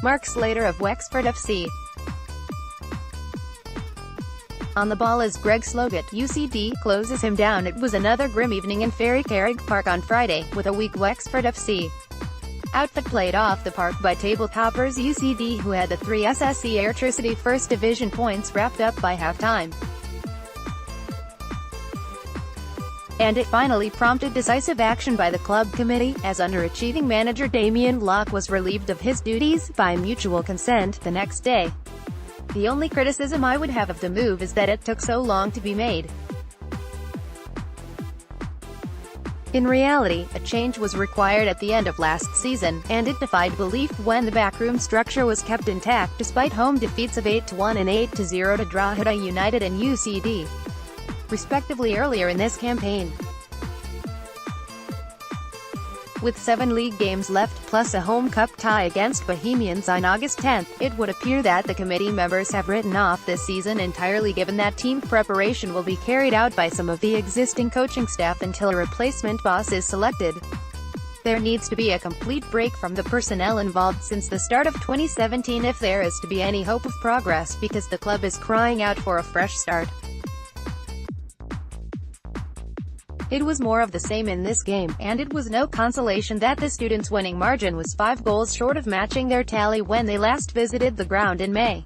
Mark Slater of Wexford F.C. On the ball as Greg Sloggett, U.C.D, closes him down. It was another grim evening in Ferrycarrig Park on Friday, with a weak Wexford F.C. outfit played off the park by table toppers U.C.D, who had the 3 SSE Airtricity First Division points wrapped up by halftime. And it finally prompted decisive action by the club committee, as underachieving manager Damian Locke was relieved of his duties, by mutual consent, the next day. The only criticism I would have of the move is that it took so long to be made. In reality, a change was required at the end of last season, and it defied belief when the backroom structure was kept intact despite home defeats of 8-1 and 8-0 to Drogheda United and U.C.D, respectively earlier in this campaign. With 7 league games left, plus a home cup tie against Bohemians on August 10, it would appear that the committee members have written off this season entirely, given that team preparation will be carried out by some of the existing coaching staff until a replacement boss is selected. There needs to be a complete break from the personnel involved since the start of 2017 if there is to be any hope of progress, because the club is crying out for a fresh start. It was more of the same in this game, and it was no consolation that the students' winning margin was 5 goals short of matching their tally when they last visited the ground in May.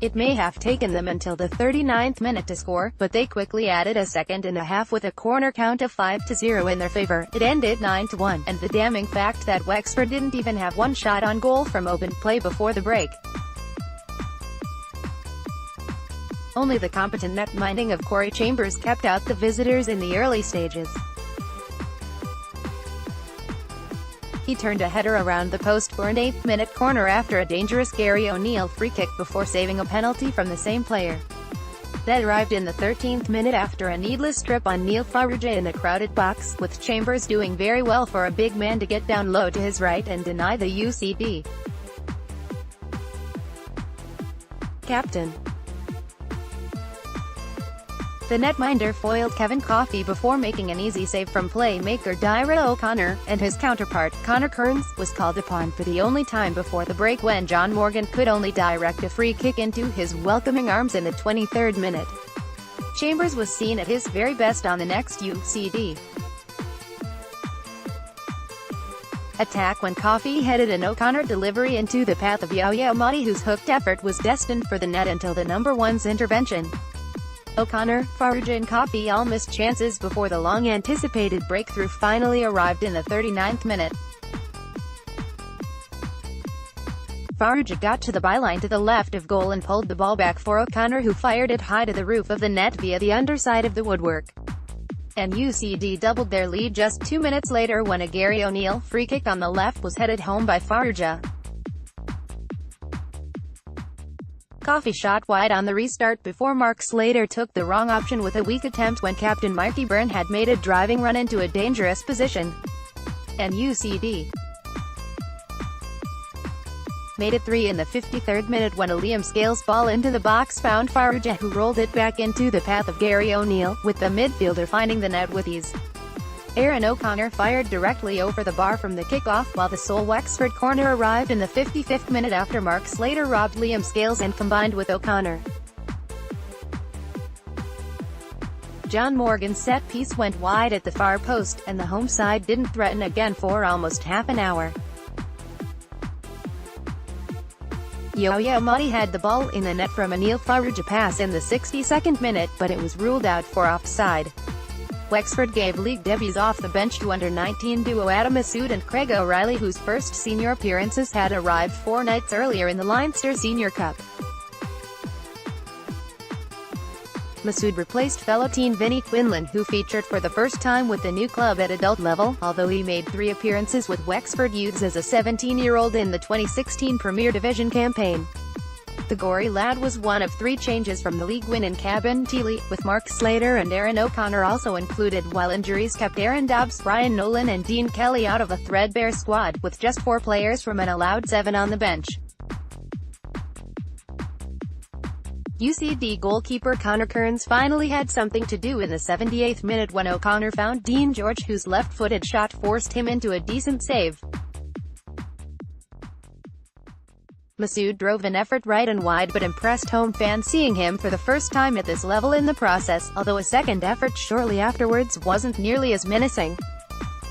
It may have taken them until the 39th minute to score, but they quickly added a second and a half with a corner count of 5-0 in their favour. It ended 9-1, and the damning fact that Wexford didn't even have one shot on goal from open play before the break. Only the competent net-minding of Corey Chambers kept out the visitors in the early stages. He turned a header around the post for an 8th-minute corner after a dangerous Gary O'Neill free-kick before saving a penalty from the same player. That arrived in the 13th minute after a needless trip on Neil Farrugia in a crowded box, with Chambers doing very well for a big man to get down low to his right and deny the U.C.D. captain. The netminder foiled Kevin Coffey before making an easy save from playmaker Dara O'Connor, and his counterpart, Conor Kearns, was called upon for the only time before the break when John Morgan could only direct a free kick into his welcoming arms in the 23rd minute. Chambers was seen at his very best on the next U.C.D. attack when Coffey headed an O'Connor delivery into the path of Yaya Amadi, whose hooked effort was destined for the net until the number one's intervention. O'Connor, Farrugia and Coffey all missed chances before the long-anticipated breakthrough finally arrived in the 39th minute. Farrugia got to the byline to the left of goal and pulled the ball back for O'Connor, who fired it high to the roof of the net via the underside of the woodwork. And U.C.D doubled their lead just 2 minutes later when a Gary O'Neill free kick on the left was headed home by Farrugia. Coffey shot wide on the restart before Mark Slater took the wrong option with a weak attempt when captain Marky Byrne had made a driving run into a dangerous position. And U.C.D made it 3 in the 53rd minute when a Liam Scales ball into the box found Farrugia, who rolled it back into the path of Gary O'Neill, with the midfielder finding the net with ease. Aaron O'Connor fired directly over the bar from the kickoff, while the sole Wexford corner arrived in the 55th minute after Mark Slater robbed Liam Scales and combined with O'Connor. John Morgan's set-piece went wide at the far post, and the home side didn't threaten again for almost half an hour. Yaya Amadi had the ball in the net from a Neil Farrugia pass in the 62nd minute, but it was ruled out for offside. Wexford gave league debuts off the bench to under-19 duo Adam Massoud and Craig O'Reilly, whose first senior appearances had arrived 4 nights earlier in the Leinster Senior Cup. Massoud replaced fellow teen Vinnie Quinlan, who featured for the first time with the new club at adult level, although he made 3 appearances with Wexford Youths as a 17-year-old in the 2016 Premier Division campaign. The gory lad was one of 3 changes from the league win in Cabinteely, with Mark Slater and Aaron O'Connor also included, while injuries kept Aaron Dobbs, Brian Nolan and Dean Kelly out of a threadbare squad, with just 4 players from an allowed 7 on the bench. U.C.D goalkeeper Conor Kearns finally had something to do in the 78th minute when O'Connor found Dean George, whose left-footed shot forced him into a decent save. Masood drove an effort right and wide but impressed home fans seeing him for the first time at this level in the process, although a second effort shortly afterwards wasn't nearly as menacing.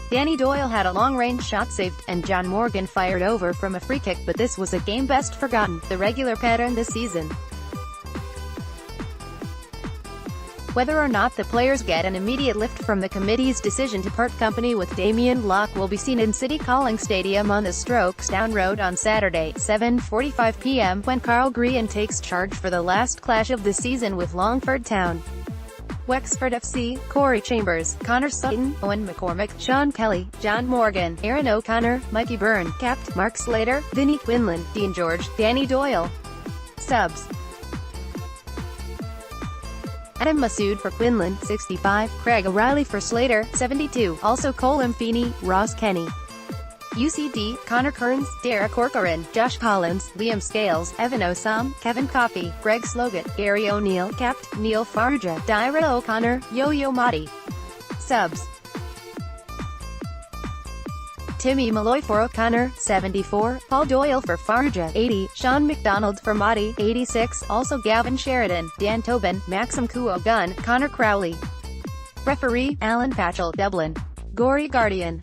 Danny Doyle had a long-range shot saved, and John Morgan fired over from a free kick, but this was a game best forgotten, the regular pattern this season. Whether or not the players get an immediate lift from the committee's decision to part company with Damian Locke will be seen in City Calling Stadium on the Strokes Down Road on Saturday, 7:45 p.m, when Carl Greene takes charge for the last clash of the season with Longford Town. Wexford F.C, Corey Chambers, Connor Sutton, Owen McCormick, Sean Kelly, John Morgan, Aaron O'Connor, Mikey Byrne, Capt, Mark Slater, Vinnie Quinlan, Dean George, Danny Doyle. Subs: Adam Masood for Quinlan, 65, Craig O'Reilly for Slater, 72, also Cole Imfini, Ross Kenny, U.C.D, Connor Kearns, Derek Corcoran, Josh Collins, Liam Scales, Evan Osam, Kevin Coffey, Greg Sloggett, Gary O'Neill, Capt, Neil Farrugia, Dyra O'Connor, Yo-Yo Mahdi. Subs: Timmy Malloy for O'Connor, 74, Paul Doyle for Farrugia, 80, Sean McDonald for Mahdi, 86, also Gavin Sheridan, Dan Tobin, Maxim Kuo Gunn, Connor Crowley. Referee, Alan Patchell, Dublin. Gory Guardian.